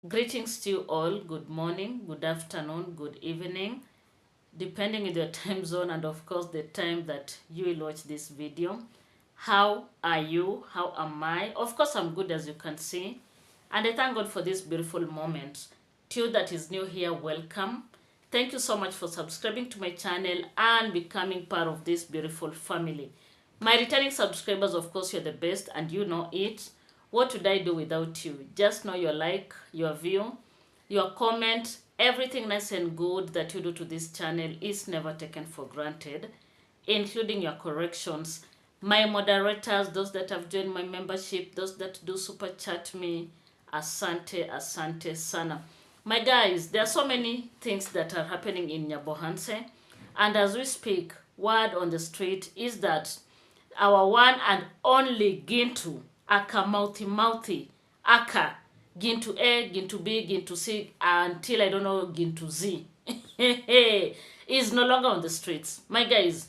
Greetings to you all. Good morning, good afternoon, good evening, depending on your time zone and of course the time that you will watch this video. How are you? How am I? Of course, I'm good as you can see. And I thank God for this beautiful moment. To you that is new here, welcome. Thank you so much for subscribing to my channel and becoming part of this beautiful family. My returning subscribers, of course, you're the best and you know it. What would I do without you? Just know your like, your view, your comment, everything nice and good that you do to this channel is never taken for granted, including your corrections. My moderators, those that have joined my membership, those that do super chat me, asante, asante sana. My guys, there are so many things that are happening in Nyabohanse, and as we speak, word on the street is that our one and only Gintu, aka mouthy, aka Gintu A, Gintu B, Gintu C, until I don't know Gintu Z, is no longer on the streets. My guys,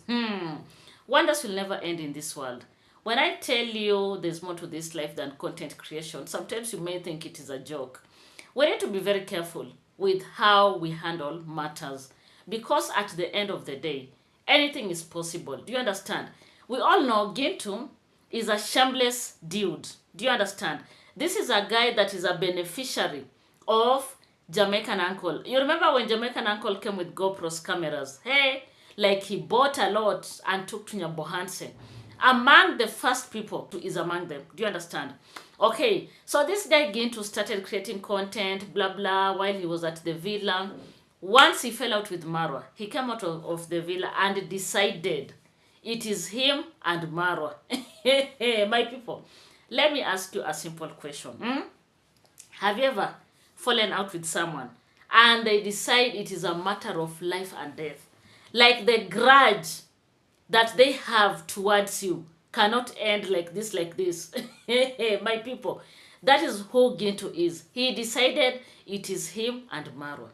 wonders will never end in this world. When I tell you there's more to this life than content creation, sometimes you may think it is a joke. We need to be very careful with how we handle matters because at the end of the day, anything is possible. Do you understand? We all know Gintu is a shameless dude. Do you understand? This is a guy that is a beneficiary of Jamaican Uncle. You remember when Jamaican Uncle came with GoPro's cameras? Hey, like he bought a lot and took to Nyabohanse. Among the first people to is among them. Do you understand? Okay, so this guy Gintu started creating content, blah blah, while he was at the villa. Once he fell out with Marwa, he came out of the villa and decided it is him and Marwa. My people, let me ask you a simple question. Have you ever fallen out with someone and they decide it is a matter of life and death? Like the grudge that they have towards you cannot end like this, like this. My people, that is who Gintu is. He decided it is him and Marwa.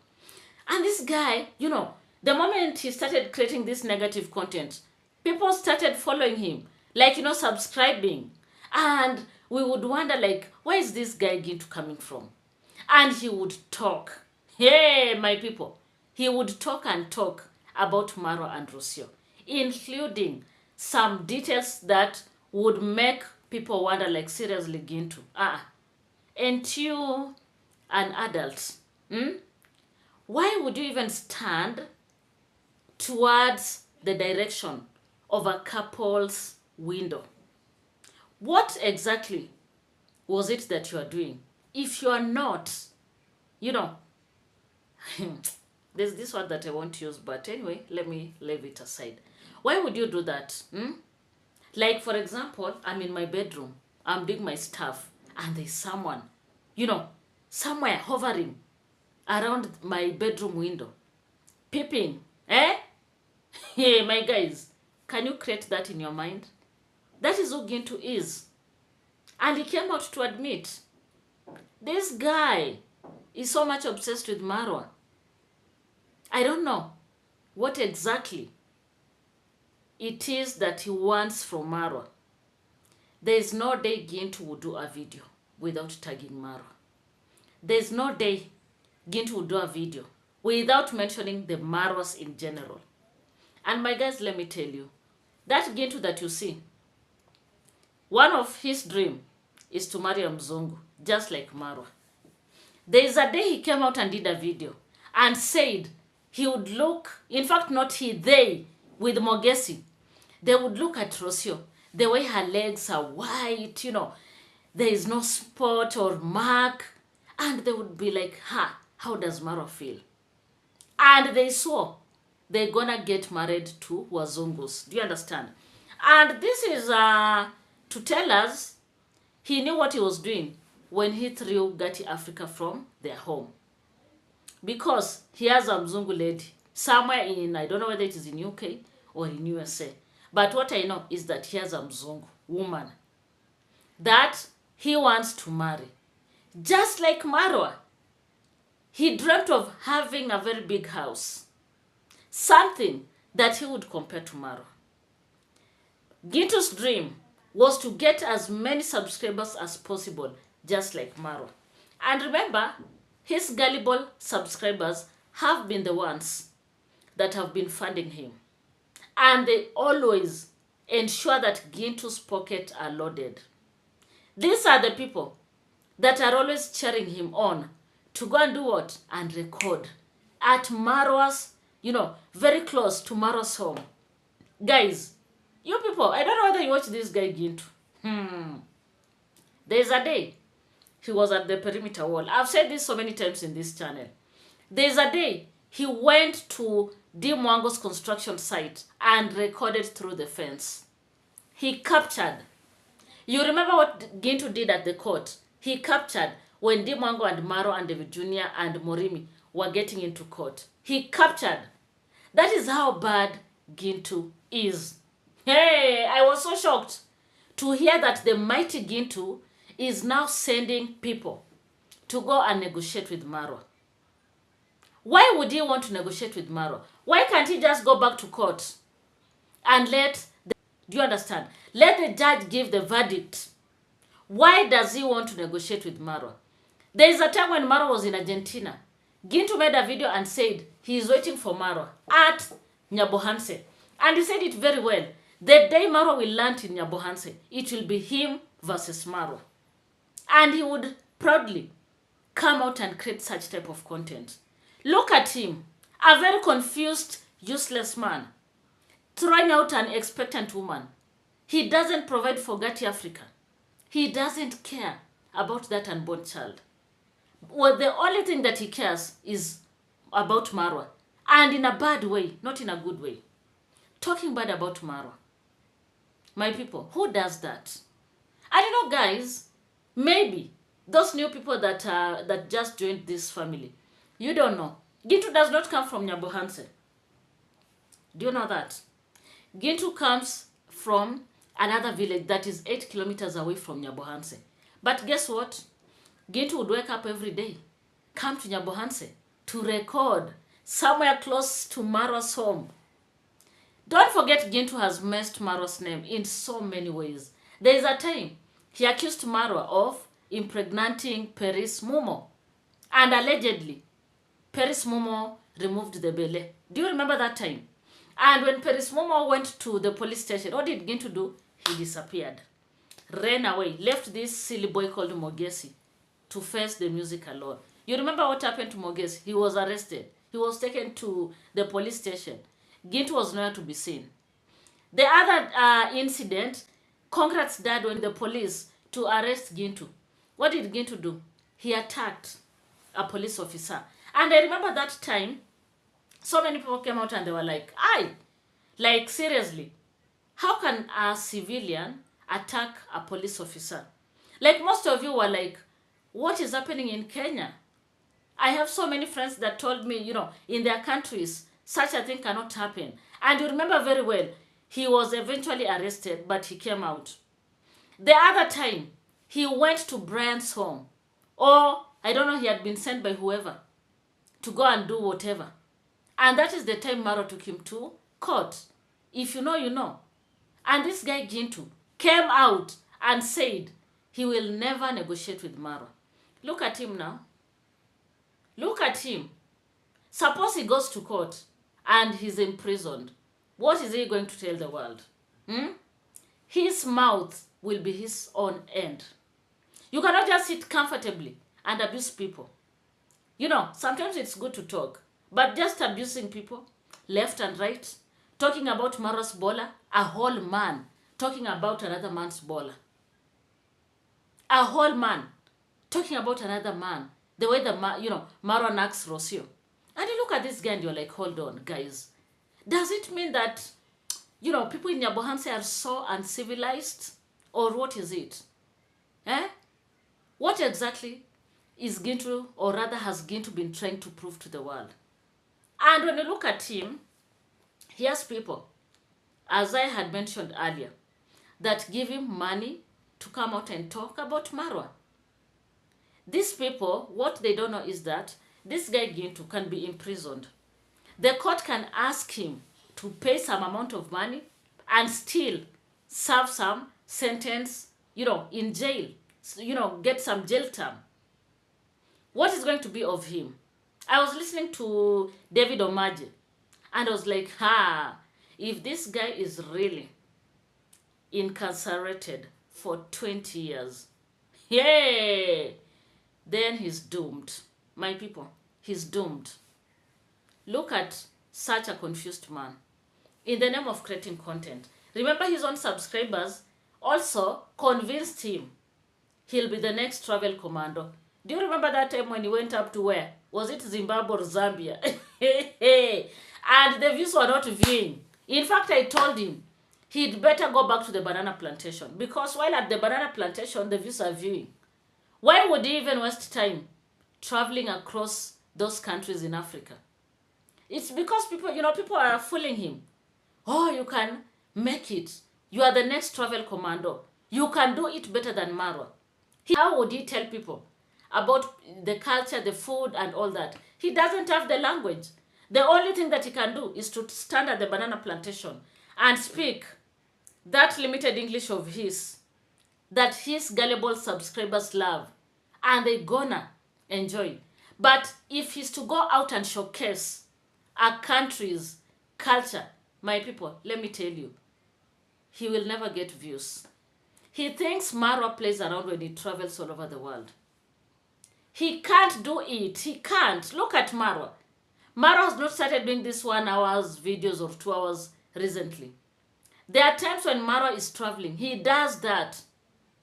And this guy, the moment he started creating this negative content, people started following him, like, subscribing. And we would wonder, like, where is this guy Gintu coming from? And he would talk. Hey, my people. He would talk and talk about Marwa and Rosio, including some details that would make people wonder, like, seriously, Gintu. Ain't you an adult? Why would you even stand towards the direction of a couple's window? What exactly was it that you are doing? If you are not, there's this word that I won't use, but anyway, let me leave it aside. Why would you do that? Like, for example, I'm in my bedroom, I'm doing my stuff, and there's someone, somewhere hovering around my bedroom window, peeping, eh? Hey, my guys, can you create that in your mind? That is who Gintu is. And he came out to admit, this guy is so much obsessed with Marwa. I don't know what exactly it is that he wants from Marwa. There is no day Gintu would do a video without tagging Marwa. There is no day Gintu would do a video without mentioning the Marwas in general. And my guys, let me tell you, that Gintu that you see, one of his dream is to marry a Mzungu, just like Marwa. There is a day he came out and did a video and said he would look, in fact not he, they, with Mogesi, they would look at Rosio, the way her legs are white, there is no spot or mark, and they would be like, how does Marwa feel? And they swore they're gonna get married to Wazungus. Do you understand? And this is to tell us he knew what he was doing when he threw Gati Africa from their home. Because he has a Mzungu lady somewhere in, I don't know whether it is in UK or in USA. But what I know is that he has a Mzungu woman that he wants to marry. Just like Marwa, he dreamt of having a very big house. Something that he would compare to Marwa. Gintu's dream was to get as many subscribers as possible, just like Marwa. And remember, his gullible subscribers have been the ones that have been funding him. And they always ensure that Gintu's pockets are loaded. These are the people that are always cheering him on to go and do what? And record at Marwa's, very close to Marwa's home. Guys, you people, I don't know whether you watch this guy Gintu. There's a day he was at the perimeter wall. I've said this so many times in this channel. There's a day he went to D. Mwango's construction site and recorded through the fence. He captured. You remember what Gintu did at the court? He captured when D. Mwango and Maro and David Jr. and Morimi were getting into court. He captured. That is how bad Gintu is. Hey, I was so shocked to hear that the mighty Gintu is now sending people to go and negotiate with Maro. Why would he want to negotiate with Maro? Why can't he just go back to court and do you understand? Let the judge give the verdict. Why does he want to negotiate with Maro? There is a time when Maro was in Argentina. Gintu made a video and said he is waiting for Maro at Nyabohanse. And he said it very well. The day Maro will land in Nyabohanse, it will be him versus Maro. And he would proudly come out and create such type of content. Look at him, a very confused, useless man, throwing out an expectant woman. He doesn't provide for Gati Africa. He doesn't care about that unborn child. Well, the only thing that he cares is about Marwa. And in a bad way, not in a good way. Talking bad about Marwa. My people, who does that? I don't know, guys. Maybe those new people that just joined this family. You don't know. Gintu does not come from Nyabohanse. Do you know that? Gintu comes from another village that is 8 kilometers away from Nyabohanse. But guess what? Gintu would wake up every day, come to Nyabohanse to record somewhere close to Marwa's home. Don't forget, Gintu has messed Marwa's name in so many ways. There is a time he accused Marwa of impregnating Paris Mumo. And allegedly, Paris Mumo removed the bele. Do you remember that time? And when Paris Mumo went to the police station, what did Gintu do? He disappeared. Ran away. Left this silly boy called Mogesi to face the music alone. You remember what happened to Mogesi? He was arrested. He was taken to the police station. Gintu was nowhere to be seen. The other incident, Congrats dad went to the police to arrest Gintu. What did Gintu do? He attacked a police officer. And I remember that time, so many people came out and they were like, like seriously, how can a civilian attack a police officer? Like most of you were like, what is happening in Kenya? I have so many friends that told me, in their countries, such a thing cannot happen. And you remember very well, he was eventually arrested, but he came out. The other time, he went to Brian's home. Or, I don't know, he had been sent by whoever to go and do whatever. And that is the time Maro took him to court. If you know, you know. And this guy, Gintu, came out and said he will never negotiate with Maro. Look at him now. Look at him. Suppose he goes to court and he's imprisoned. What is he going to tell the world? His mouth will be his own end. You cannot just sit comfortably and abuse people. Sometimes it's good to talk, but just abusing people, left and right, talking about Maro's bola, a whole man talking about another man's bola. A whole man talking about another man, the way Maro knocks Rosio. And you look at this guy and you're like, hold on, guys. Does it mean that, people in Nyabohanse are so uncivilized? Or what is it? What exactly is Gintu, or rather has Gintu been trying to prove to the world? And when you look at him, he has people, as I had mentioned earlier, that give him money to come out and talk about Marwa. These people, what they don't know is that this guy Gintu can be imprisoned. The court can ask him to pay some amount of money and still serve some sentence, in jail, get some jail term. What is going to be of him? I was listening to David Omaje, and I was like, if this guy is really incarcerated for 20 years, yeah, then he's doomed. My people, he's doomed. Look at such a confused man in the name of creating content. Remember, his own subscribers also convinced him he'll be the next travel commando. Do you remember that time when he went up to where? Was it Zimbabwe or Zambia? And the views were not viewing. In fact, I told him he'd better go back to the banana plantation, because while at the banana plantation, the views are viewing. Why would he even waste time traveling across those countries in Africa? It's because people are fooling him. Oh, you can make it. You are the next travel commando. You can do it better than Marwa. How would he tell people about the culture, the food, and all that? He doesn't have the language. The only thing that he can do is to stand at the banana plantation and speak that limited English of his that his gullible subscribers love, and they gonna enjoy. But if he's to go out and showcase a country's culture, my people, let me tell you, he will never get views. He thinks Marwa plays around when he travels all over the world. He can't do it. He can't. Look at Marwa. Marwa has not started doing this 1 hour videos or 2 hours recently. There are times when Marwa is traveling. He does that.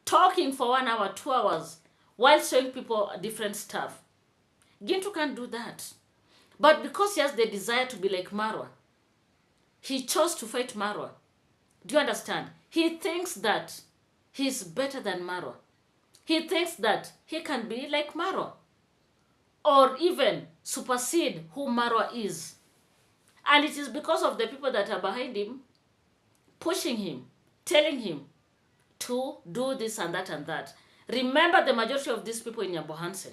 Talking for 1 hour, 2 hours, while showing people different stuff. Gintu can't do that. But because he has the desire to be like Marwa, he chose to fight Marwa. Do you understand? He thinks that he's better than Marwa. He thinks that he can be like Marwa, or even supersede who Marwa is. And it is because of the people that are behind him, pushing him, telling him to do this and that and that. Remember, the majority of these people in Yambohanse,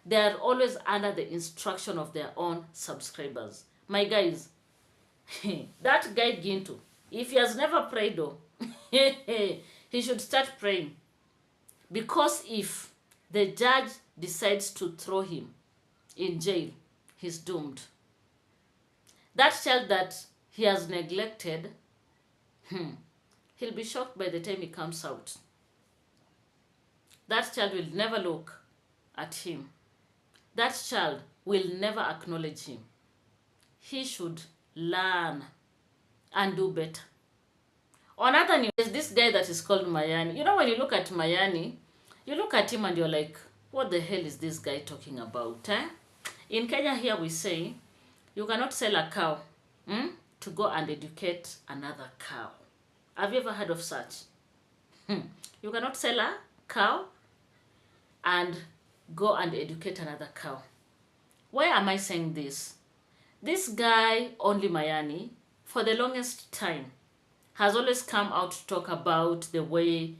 they are always under the instruction of their own subscribers. My guys, that guy Gintu, if he has never prayed though, he should start praying. Because if the judge decides to throw him in jail, he's doomed. That child that he has neglected, he'll be shocked by the time he comes out. That child will never look at him. That child will never acknowledge him. He should learn and do better. On other news, there's this guy that is called Mayani. You know, when you look at Mayani, you look at him and you're like, what the hell is this guy talking about? In Kenya here we say, you cannot sell a cow to go and educate another cow. Have you ever heard of such? You cannot sell a cow and go and educate another cow. Why am I saying this? This guy, only Mayani, for the longest time, has always come out to talk about the way,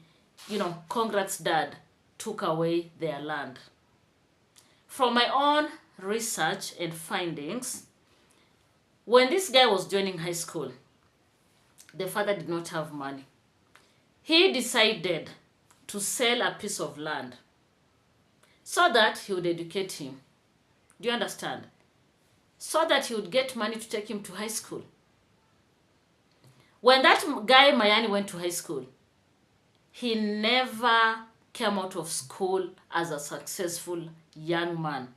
Congrats dad took away their land. From my own research and findings, when this guy was joining high school, the father did not have money. He decided to sell a piece of land so that he would educate him. Do you understand? So that he would get money to take him to high school. When that guy Mayani went to high school, he never came out of school as a successful young man.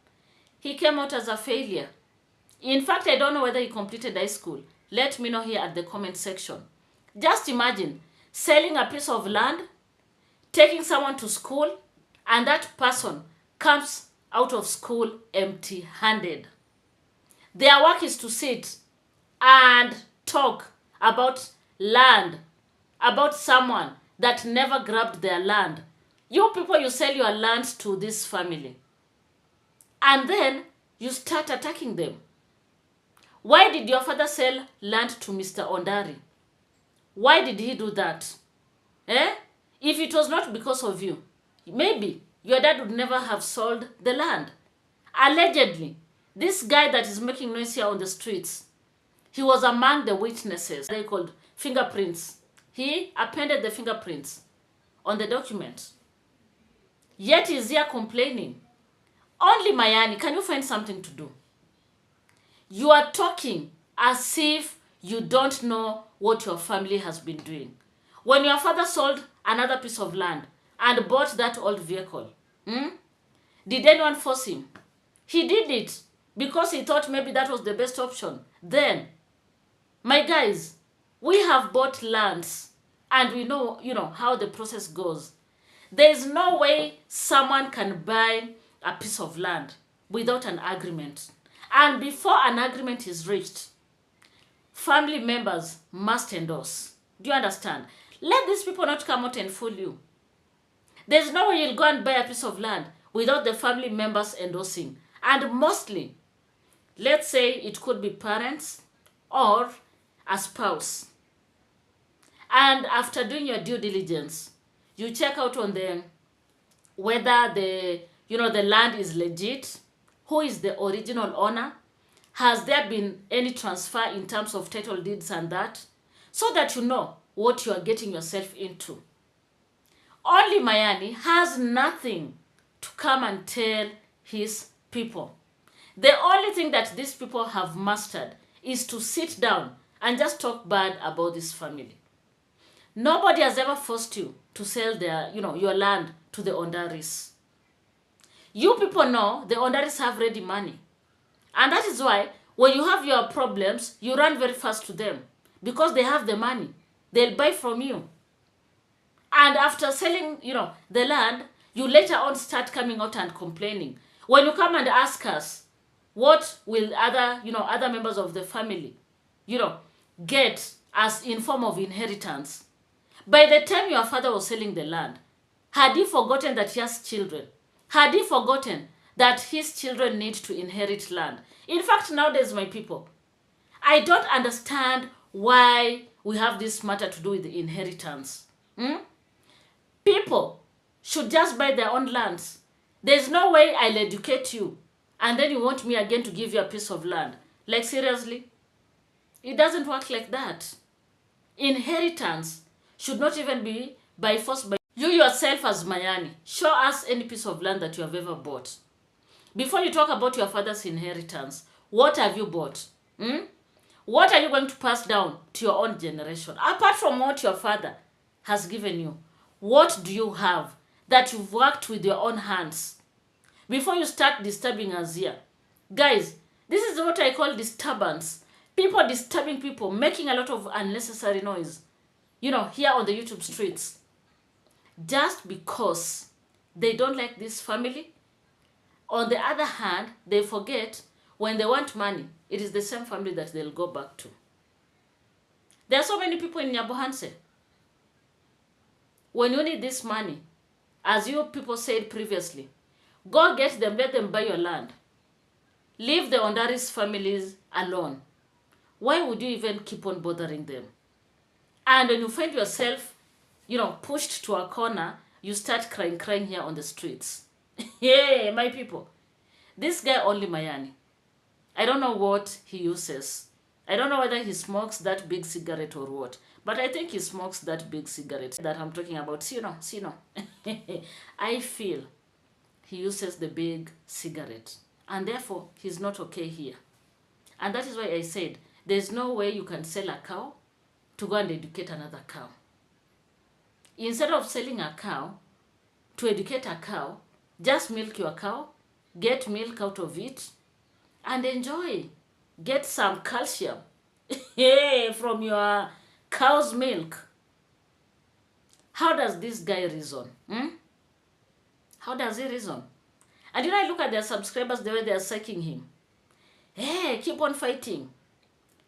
He came out as a failure. In fact, I don't know whether he completed high school. Let me know here at the comment section. Just imagine selling a piece of land, taking someone to school, and that person comes out of school empty-handed. Their work is to sit and talk about land, about someone that never grabbed their land. You people, you sell your land to this family. And then you start attacking them. Why did your father sell land to Mr. Ondari? Why did he do that? If it was not because of you, maybe your dad would never have sold the land. Allegedly, this guy that is making noise here on the streets, he was among the witnesses. They called fingerprints. He appended the fingerprints on the document. Yet he's here complaining. Only Mayani, can you find something to do? You are talking as if you don't know what your family has been doing. When your father sold another piece of land and bought that old vehicle, did anyone force him? He did it because he thought maybe that was the best option. Then, my guys, we have bought lands and we know, how the process goes. There is no way someone can buy a piece of land without an agreement. And before an agreement is reached, family members must endorse. Do you understand? Let these people not come out and fool you. There's no way you'll go and buy a piece of land without the family members endorsing. And mostly, let's say it could be parents or a spouse. And after doing your due diligence, you check out on them whether the land is legit, who is the original owner, has there been any transfer in terms of title deeds and that, so that you know what you are getting yourself into. Only Mayani has nothing to come and tell his people. The only thing that these people have mastered is to sit down and just talk bad about this family. Nobody has ever forced you to sell your land to the Ondaris. You people know the Ondaris have ready money. And that is why when you have your problems, you run very fast to them. Because they have the money. They'll buy from you. And after selling, the land, you later on start coming out and complaining. When you come and ask us, what will other members of the family, get as in form of inheritance? By the time your father was selling the land, had he forgotten that he has children? Had he forgotten that his children need to inherit land? In fact, nowadays, my people, I don't understand why we have this matter to do with the inheritance. People should just buy their own lands. There's no way I'll educate you and then you want me again to give you a piece of land. Like, seriously? It doesn't work like that. Inheritance should not even be by force. By you yourself as Mayani, show us any piece of land that you have ever bought. Before you talk about your father's inheritance, what have you bought? What are you going to pass down to your own generation? Apart from what your father has given you, what do you have that you've worked with your own hands? Before you start disturbing us here. Guys, this is what I call disturbance. People disturbing people, making a lot of unnecessary noise. Here on the YouTube streets. Just because they don't like this family. On the other hand, they forget when they want money, it is the same family that they'll go back to. There are so many people in Nyabohanse. When you need this money, as you people said previously, go get them, let them buy your land. Leave the Ondaris families alone. Why would you even keep on bothering them? And when you find yourself, pushed to a corner, you start crying here on the streets. Hey, my people. This guy only Mayani. I don't know what he uses. I don't know whether he smokes that big cigarette or what. But I think he smokes that big cigarette that I'm talking about. See. I feel he uses the big cigarette. And therefore, he's not okay here. And that is why I said, there's no way you can sell a cow to go and educate another cow. Instead of selling a cow to educate a cow, just milk your cow, get milk out of it, and enjoy. Get some calcium from your cow's milk. How does this guy reason? How does he reason? And I look at their subscribers, the way they are psyching him. Hey, keep on fighting.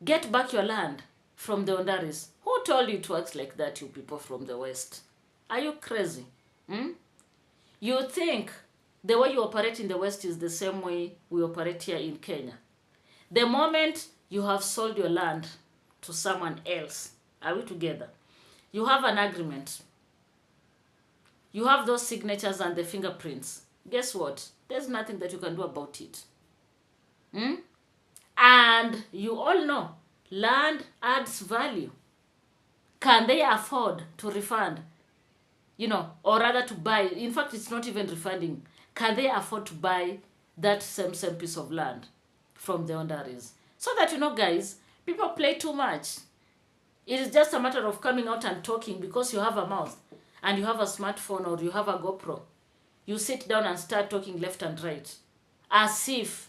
Get back your land from the Ondaris. Who told you it works like that, you people from the West? Are you crazy? You think the way you operate in the West is the same way we operate here in Kenya? The moment you have sold your land to someone else, are we together? You have an agreement. You have those signatures and the fingerprints. Guess what? There's nothing that you can do about it. And you all know, land adds value. Can they afford to refund? Or rather to buy? In fact, it's not even refunding. Can they afford to buy that same piece of land from the Ondaris. So that, you know, guys, people play too much. It is just a matter of coming out and talking because you have a mouth and you have a smartphone or you have a GoPro. You sit down and start talking left and right as if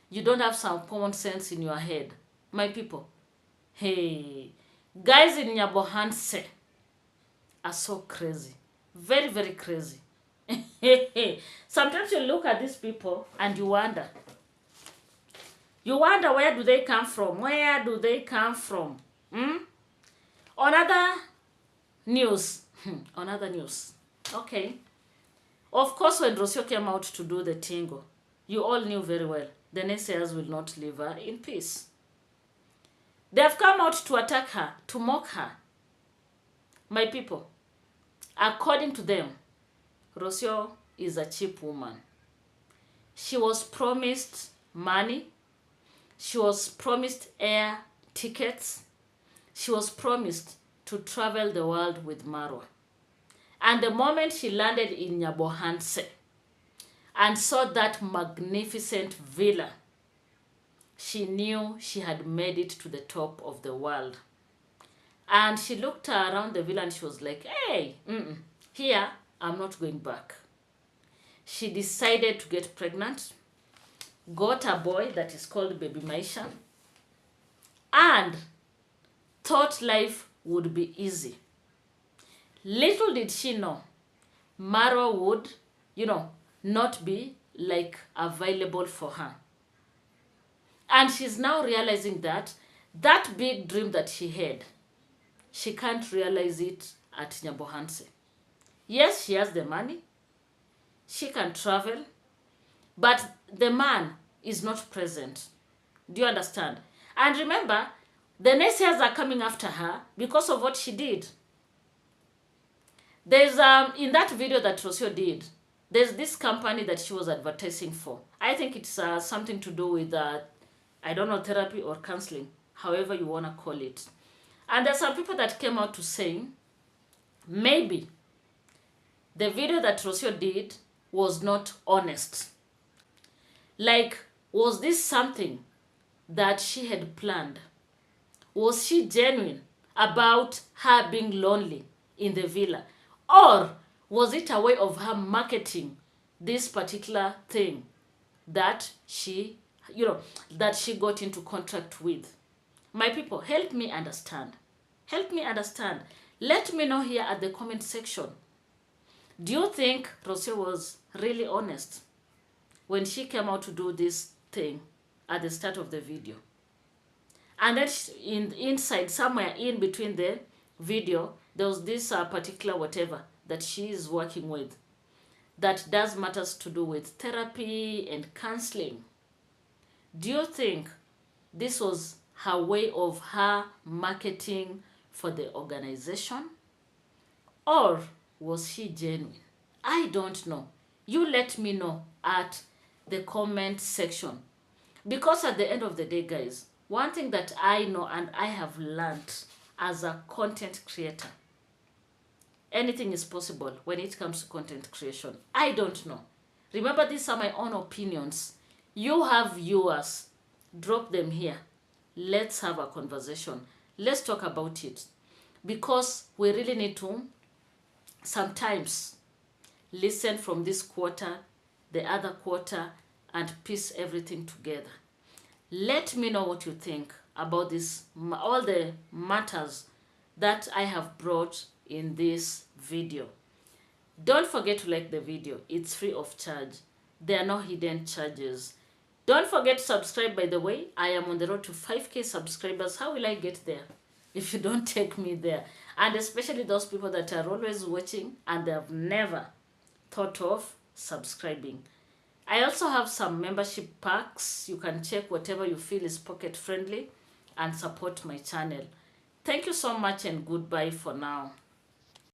you don't have some common sense in your head. My people, hey, guys in Nyabohanse are so crazy. Very, very crazy. Sometimes you look at these people and you wonder. You wonder, where do they come from? Where do they come from? On other news. On other news. Okay. Of course, when Rosio came out to do the tingo, you all knew very well the naysayers will not leave her in peace. They have come out to attack her, to mock her. My people, according to them, Rosio is a cheap woman. She was promised money. She was promised air tickets. She was promised to travel the world with Marwa. And the moment she landed in Nyabohanse and saw that magnificent villa, she knew she had made it to the top of the world. And she looked around the villa and she was like, hey, here, I'm not going back. She decided to get pregnant, got a boy that is called Baby Maisha, and thought life would be easy. Little did she know, Marwa would, not be like available for her. And she's now realizing that that big dream that she had, she can't realize it at Nyabohanse. Yes, she has the money. She can travel. But the man is not present. Do you understand? And remember, the naysayers are coming after her because of what she did. There's in that video that Rosio did, there's this company that she was advertising for. I think it's something to do with I don't know, therapy or counseling, however you want to call it. And there's some people that came out to say maybe the video that Rosio did was not honest. Like, was this something that she had planned? Was she genuine about her being lonely in the villa? Or was it a way of her marketing this particular thing that she, that she got into contract with? My people, help me understand. Help me understand. Let me know here at the comment section. Do you think Rosio was really honest when she came out to do this thing at the start of the video? And then inside, somewhere in between the video, there was this particular whatever that she is working with that does matters to do with therapy and counseling. Do you think this was her way of her marketing for the organization? Or was she genuine? I don't know. You let me know at the comment section. Because at the end of the day, guys, one thing that I know and I have learned as a content creator, anything is possible when it comes to content creation. I don't know. Remember, these are my own opinions. You have viewers. Drop them here. Let's have a conversation. Let's talk about it. Because we really need to sometimes listen from this quarter, the other quarter, and piece everything together. Let me know what you think about this, all the matters that I have brought in this video. Don't forget to like the video. It's free of charge. There are no hidden charges. Don't forget to subscribe, by the way. I am on the road to 5K subscribers. How will I get there if you don't take me there? And especially those people that are always watching and they have never thought of subscribing. I also have some membership packs. You can check whatever you feel is pocket friendly and support my channel. Thank you so much and goodbye for now.